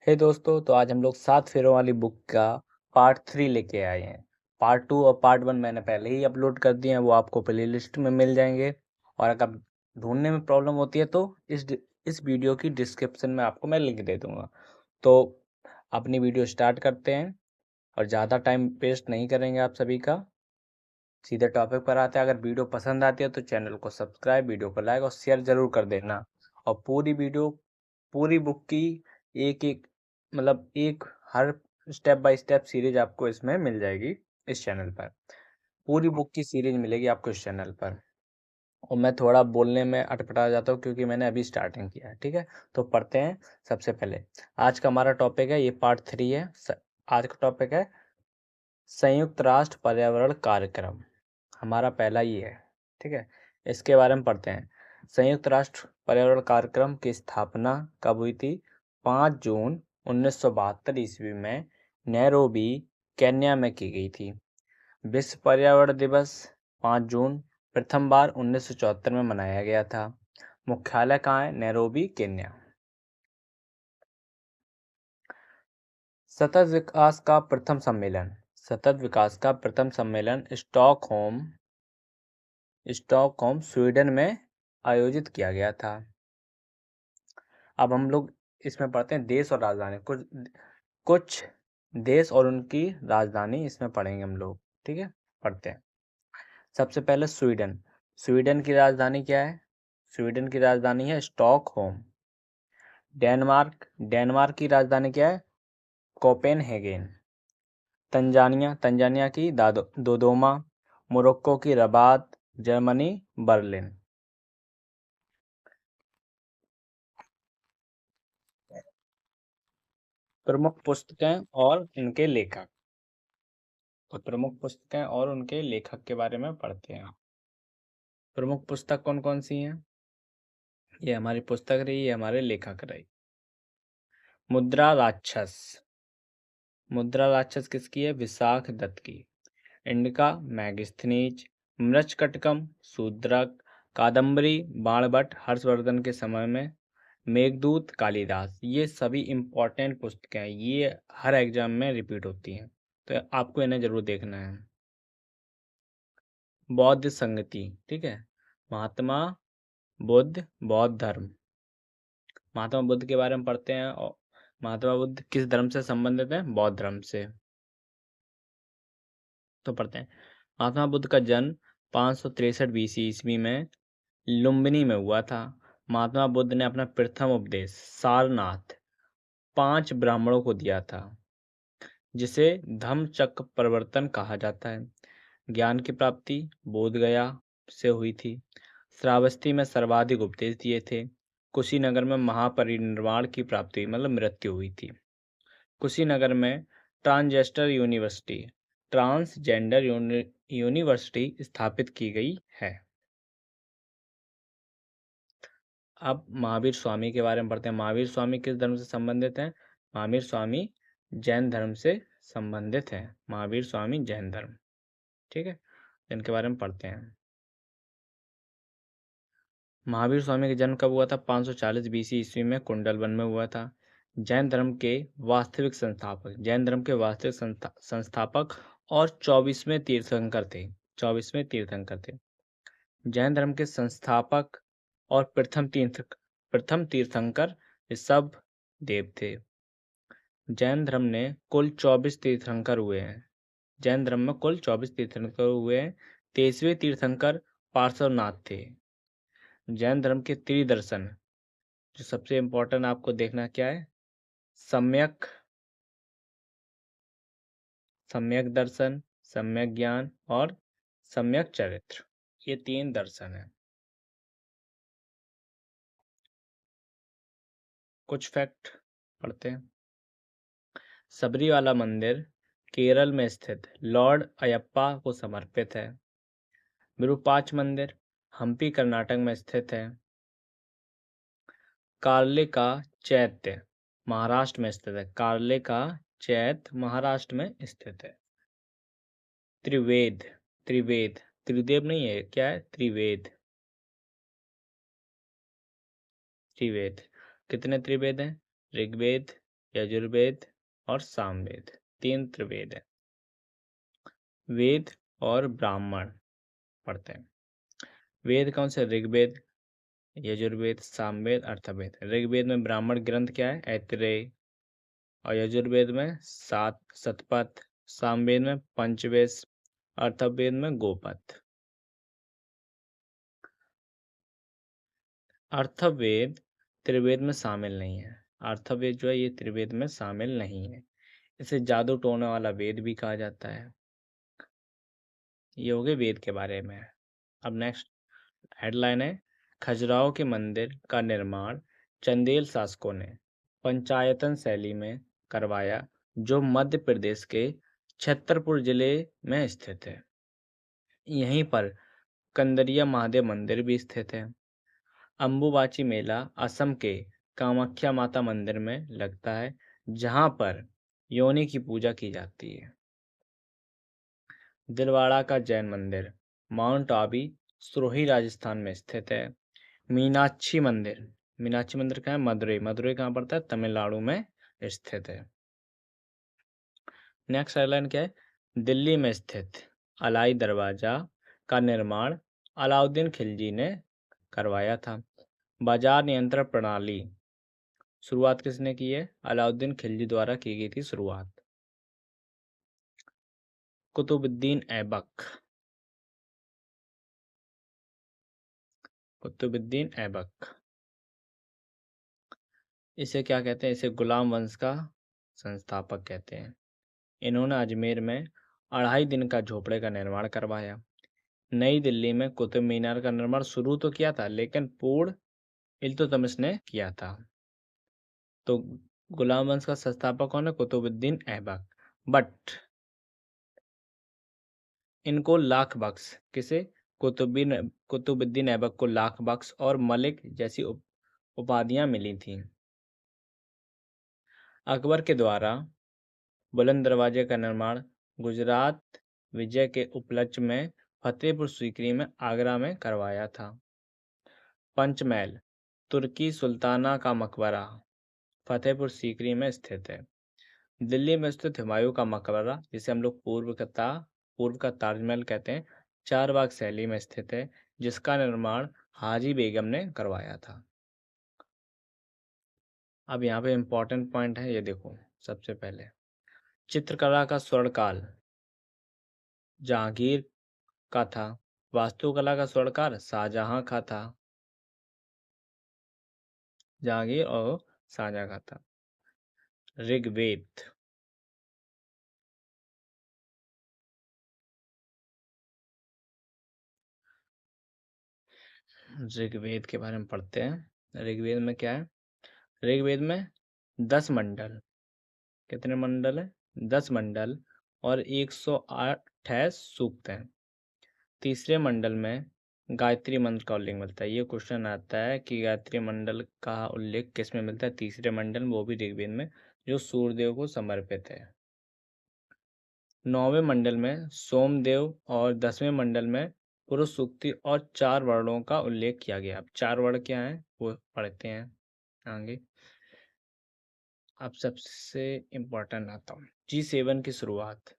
हे दोस्तों, तो आज हम लोग 7 फेरों वाली बुक का पार्ट 3 लेके आए हैं। पार्ट 2 और पार्ट 1 मैंने पहले ही अपलोड कर दिए हैं, वो आपको प्लेलिस्ट में मिल जाएंगे। और अगर ढूंढने में प्रॉब्लम होती है तो इस वीडियो की डिस्क्रिप्शन में आपको मैं लिंक दे दूंगा। तो अपनी वीडियो स्टार्ट करते हैं और ज़्यादा टाइम वेस्ट नहीं करेंगे आप सभी का। सीधे टॉपिक पर आते हैं। अगर वीडियो पसंद आती है तो चैनल को सब्सक्राइब, वीडियो को लाइक और शेयर ज़रूर कर देना। और पूरी बुक की एक एक मतलब एक हर स्टेप बाय स्टेप सीरीज आपको इसमें मिल जाएगी इस चैनल पर। पूरी बुक की सीरीज मिलेगी आपको इस चैनल पर। और मैं थोड़ा बोलने में अटपटा जाता हूँ क्योंकि मैंने अभी स्टार्टिंग किया है। ठीक है, तो पढ़ते हैं। सबसे पहले आज का हमारा टॉपिक है, ये पार्ट 3 है। आज का टॉपिक है संयुक्त राष्ट्र पर्यावरण कार्यक्रम। हमारा पहला ही है। ठीक है, इसके बारे में पढ़ते हैं। संयुक्त राष्ट्र पर्यावरण कार्यक्रम की स्थापना कब हुई थी? 5 जून 1972 ईस्वी में नैरोबी, केन्या में की गई थी। विश्व पर्यावरण दिवस 5 जून प्रथम बार 1974 में मनाया गया था। मुख्यालय कहाँ है? Nairobi, Kenya. सतत विकास का प्रथम सम्मेलन स्टॉकहोम स्वीडन में आयोजित किया गया था। अब हम लोग इसमें पढ़ते हैं देश और राजधानी। कुछ देश और उनकी राजधानी इसमें पढ़ेंगे हम लोग। ठीक है, पढ़ते हैं। सबसे पहले स्वीडन। स्वीडन की राजधानी क्या है? स्वीडन की राजधानी है स्टॉकहोम। डेनमार्क की राजधानी क्या है? कोपेनहेगन। तंजानिया की दोदोमा। मोरक्को की रबात। Germany Berlin. प्रमुख पुस्तकें और इनके लेखक। तो प्रमुख पुस्तकें और उनके लेखक के बारे में पढ़ते हैं। प्रमुख पुस्तक कौन कौन सी हैं? ये हमारी पुस्तक रही, ये हमारे लेखक रहे। मुद्रा राक्षस। मुद्रा राक्षस किसकी है? विशाख दत्त की। Indica Megasthenes. मृच्छकटिकम शूद्रक। कादम्बरी बाणभट्ट हर्षवर्धन के समय में। मेघदूत कालिदास। ये सभी इंपॉर्टेंट पुस्तकें हैं, ये हर एग्जाम में रिपीट होती हैं, तो आपको इन्हें जरूर देखना है। बौद्ध संगति। ठीक है, महात्मा बुद्ध बौद्ध धर्म। महात्मा बुद्ध के बारे में पढ़ते हैं। और महात्मा बुद्ध किस धर्म से संबंधित है? बौद्ध धर्म से। तो पढ़ते हैं। महात्मा बुद्ध का जन्म 563 बीसी ईस्वी में लुम्बिनी में हुआ था। महात्मा बुद्ध ने अपना प्रथम उपदेश सारनाथ 5 ब्राह्मणों को दिया था, जिसे धम्मचक्र प्रवर्तन कहा जाता है। ज्ञान की प्राप्ति बोध गया से हुई थी। श्रावस्ती में सर्वाधिक उपदेश दिए थे। कुशीनगर में महापरिनिर्वाण की प्राप्ति मतलब मृत्यु हुई थी। कुशीनगर में ट्रांसजेंडर यूनिवर्सिटी स्थापित की गई है। अब महावीर स्वामी के बारे में पढ़ते हैं। महावीर स्वामी किस धर्म से संबंधित हैं? महावीर स्वामी जैन धर्म से संबंधित हैं। महावीर स्वामी जैन धर्म। ठीक है, इनके बारे में पढ़ते हैं। महावीर स्वामी का जन्म कब हुआ था? 540 बीसी ईस्वी में कुंडलवन में हुआ था। जैन धर्म के वास्तविक संस्थापक और 24वें तीर्थंकर थे। 24वें तीर्थंकर थे जैन धर्म के संस्थापक और प्रथम तीर्थंकर ऋषभ देव थे। जैन धर्म ने कुल 24 तीर्थंकर हुए हैं। जैन धर्म में कुल 24 तीर्थंकर हुए हैं। 23वें तीर्थंकर पार्श्वनाथ थे। जैन धर्म के त्रिदर्शन, जो सबसे इंपॉर्टेंट आपको देखना क्या है? सम्यक दर्शन, सम्यक ज्ञान और सम्यक चरित्र। ये 3 दर्शन हैं। कुछ फैक्ट पढ़ते हैं। सबरीवाला मंदिर केरल में स्थित लॉर्ड अयप्पा को समर्पित है। विरूपाक्ष मंदिर हम्पी कर्नाटक में स्थित है। कार्ले का चैत्य महाराष्ट्र में स्थित है। कार्ले का चैत्य महाराष्ट्र में स्थित है। त्रिवेद त्रिदेव नहीं है, क्या है? त्रिवेद। कितने त्रिवेद हैं? ऋग्वेद, यजुर्वेद और सामवेद, 3 त्रिवेद है। वेद और ब्राह्मण पढ़ते हैं। वेद कौन से? ऋग्वेद, यजुर्वेद, सामवेद, अथर्ववेद। ऋग्वेद में ब्राह्मण ग्रंथ क्या है? ऐतरेय। और यजुर्वेद में सात शतपथ, सामवेद में पंचवेद, अथर्ववेद में गोपथ। अथर्ववेद त्रिवेद में शामिल नहीं है। अथर्ववेद जो है ये त्रिवेद में शामिल नहीं है। इसे जादू टोने वाला वेद भी कहा जाता है। ये हो गए वेद के बारे में। अब नेक्स्ट हेडलाइन है, खजुराहो के मंदिर का निर्माण चंदेल शासकों ने पंचायतन शैली में करवाया, जो मध्य प्रदेश के छतरपुर जिले में स्थित है। यहीं पर कंदरिया महादेव मंदिर भी स्थित है। अंबुबाची मेला असम के कामाख्या माता मंदिर में लगता है, जहां पर योनि की पूजा की जाती है। दिलवाड़ा का जैन मंदिर माउंट आबू, सिरोही, राजस्थान में स्थित है। मीनाक्षी मंदिर, मीनाक्षी मंदिर कहाँ है? मदुरई। मदुरई कहाँ पड़ता है? तमिलनाडु में स्थित है। नेक्स्ट हेडलाइन क्या है? दिल्ली में स्थित अलाई दरवाजा का निर्माण अलाउद्दीन खिलजी ने करवाया था। बाजार नियंत्रण प्रणाली शुरुआत किसने की है? अलाउद्दीन खिलजी द्वारा की गई थी शुरुआत। कुतुबुद्दीन ऐबक, कुतुबुद्दीन ऐबक, इसे क्या कहते हैं? इसे गुलाम वंश का संस्थापक कहते हैं। इन्होंने अजमेर में 2.5 दिन का झोपड़े का निर्माण करवाया। नई दिल्ली में कुतुब मीनार का निर्माण शुरू तो किया था, लेकिन पूर्ण इल्तुतमिश ने किया था। तो गुलाम वंश का संस्थापक कौन है? कुतुबुद्दीन ऐबक। बट इनको लाख बख्श, किसे? कुतुबुद्दीन ऐबक को लाख बख्श और मलिक जैसी उपाधियां मिली थीं। अकबर के द्वारा बुलंद दरवाजे का निर्माण गुजरात विजय के उपलक्ष्य में फतेहपुर सीकरी में आगरा में करवाया था। पंचमहल तुर्की सुल्ताना का मकबरा फतेहपुर सीकरी में स्थित है। दिल्ली में स्थित हुमायूं का मकबरा, जिसे हम लोग पूर्व का ताजमहल कहते हैं, 4 बाग शैली में स्थित है, जिसका निर्माण हाजी बेगम ने करवाया था। अब यहाँ पे इंपॉर्टेंट पॉइंट है, ये देखो। सबसे पहले चित्रकला का स्वर्णकाल जहांगीर का था। वास्तुकला का स्वर्णकाल शाहजहां का था। जहांगीर और शाहजहां का था। ऋग्वेद, ऋग्वेद के बारे में पढ़ते हैं। ऋग्वेद में क्या है? ऋग्वेद में 10 मंडल, कितने मंडल है? 10 मंडल और 108 है सूक्त हैं। तीसरे मंडल में गायत्री मंत्र का उल्लेख मिलता है। ये क्वेश्चन आता है कि गायत्री मंडल का उल्लेख किस में मिलता है? तीसरे मंडल में, वो भी ऋग्वेद में, जो सूर्यदेव को समर्पित है। 9वें मंडल में सोमदेव और 10वें मंडल में पुरुष सूक्ति और 4 वर्णों का उल्लेख किया गया। अब 4 वर्ण क्या हैं वो पढ़ते हैं आगे। अब सबसे इम्पोर्टेंट आता हूँ, G7 की शुरुआत।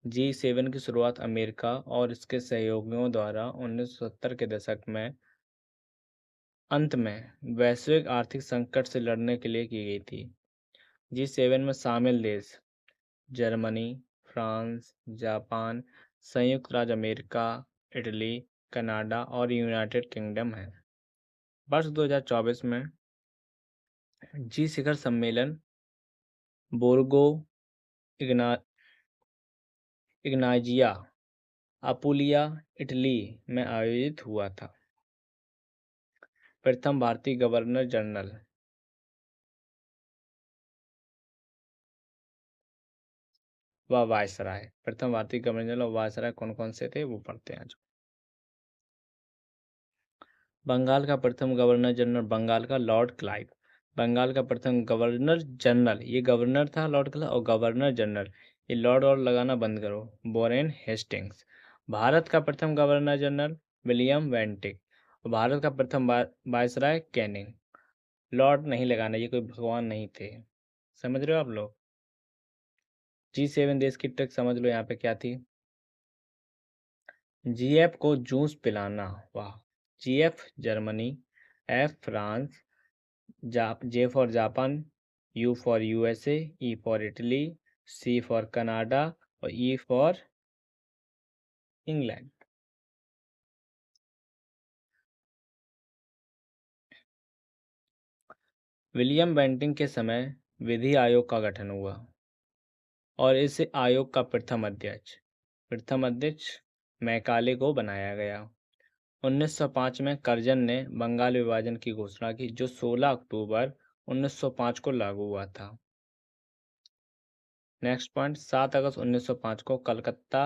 G7 की शुरुआत अमेरिका और इसके सहयोगियों द्वारा 1970 के दशक में अंत में वैश्विक आर्थिक संकट से लड़ने के लिए की गई थी। G7 में शामिल देश जर्मनी, फ्रांस, जापान, संयुक्त राज्य अमेरिका, इटली, कनाडा और यूनाइटेड किंगडम है। वर्ष 2024 में जी शिखर सम्मेलन बोर्गो इग्नाजिया, अपुलिया, इटली में आयोजित हुआ था। प्रथम भारतीय गवर्नर जनरल व वायसराय, प्रथम भारतीय गवर्नर जनरल और वायसराय कौन कौन से थे वो पढ़ते हैं आज। बंगाल का प्रथम गवर्नर जनरल, बंगाल का लॉर्ड क्लाइव। बंगाल का प्रथम गवर्नर जनरल, ये गवर्नर था लॉर्ड क्लाइव, और गवर्नर जनरल, ये लॉर्ड और लगाना बंद करो, वॉरेन हेस्टिंग्स। भारत का प्रथम गवर्नर जनरल विलियम वेंटिक। और भारत का प्रथम वायसराय कैनिंग। लॉर्ड नहीं लगाना, ये कोई भगवान नहीं थे। समझ रहे हो आप लोग? G7 देश की ट्रिक समझ लो यहाँ पे क्या थी। GF को जूस पिलाना, वाह। GF Germany, F France, J for Japan, U for USA, E for Italy, C for Canada और E for England. William Bentinck के समय विधि आयोग का गठन हुआ और इस आयोग का प्रथम अध्यक्ष मैकाले को बनाया गया। 1905 में कर्जन ने बंगाल विभाजन की घोषणा की, जो 16 अक्टूबर 1905 को लागू हुआ था। नेक्स्ट पॉइंट, 7 अगस्त 1905 को कलकत्ता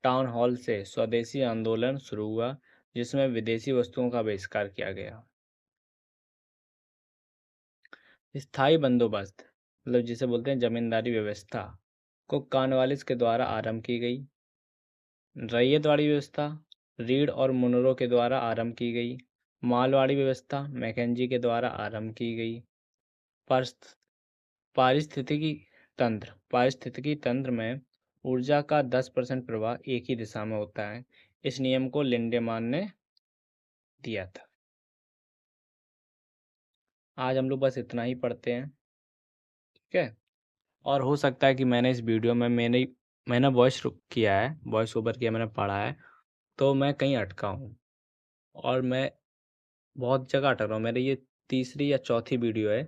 टाउन हॉल से स्वदेशी आंदोलन शुरू हुआ, जिसमें विदेशी वस्तुओं का बहिष्कार किया गया। स्थायी बंदोबस्त मतलब जिसे बोलते हैं जमींदारी व्यवस्था को कॉर्नवालिस के द्वारा आरंभ की गई। रैयतवाड़ी व्यवस्था रीड और मुनरो के द्वारा आरंभ की गई। मालवाड़ी व्यवस्था मैकेंजी के द्वारा आरंभ की गई। पारिस्थितिकी तंत्र में ऊर्जा का 10% प्रवाह एक ही दिशा में होता है। इस नियम को लिंडेमान ने दिया था। आज हम लोग बस इतना ही पढ़ते हैं, ठीक है। और हो सकता है कि मैंने इस वीडियो में मैंने वॉइस किया है, वॉइस ओवर किया, मैंने पढ़ा है, तो मैं कहीं अटका हूँ और मैं बहुत जगह अटक रहा हूँ। मेरी ये तीसरी या चौथी वीडियो है,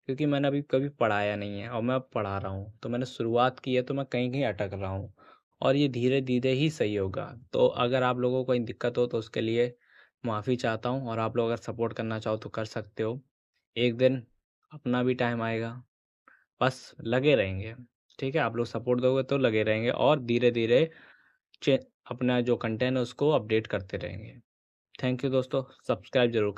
क्योंकि मैंने अभी कभी पढ़ाया नहीं है और मैं अब पढ़ा रहा हूँ। तो मैंने शुरुआत की है, तो मैं कहीं कहीं अटक रहा हूँ और ये धीरे धीरे ही सही होगा। तो अगर आप लोगों को कोई दिक्कत हो तो उसके लिए माफ़ी चाहता हूँ, और आप लोग अगर सपोर्ट करना चाहो तो कर सकते हो। एक दिन अपना भी टाइम आएगा, बस लगे रहेंगे, ठीक है। आप लोग सपोर्ट दोगे तो लगे रहेंगे और धीरे धीरे अपना जो कंटेंट है उसको अपडेट करते रहेंगे। थैंक यू दोस्तों, सब्सक्राइब जरूर कर।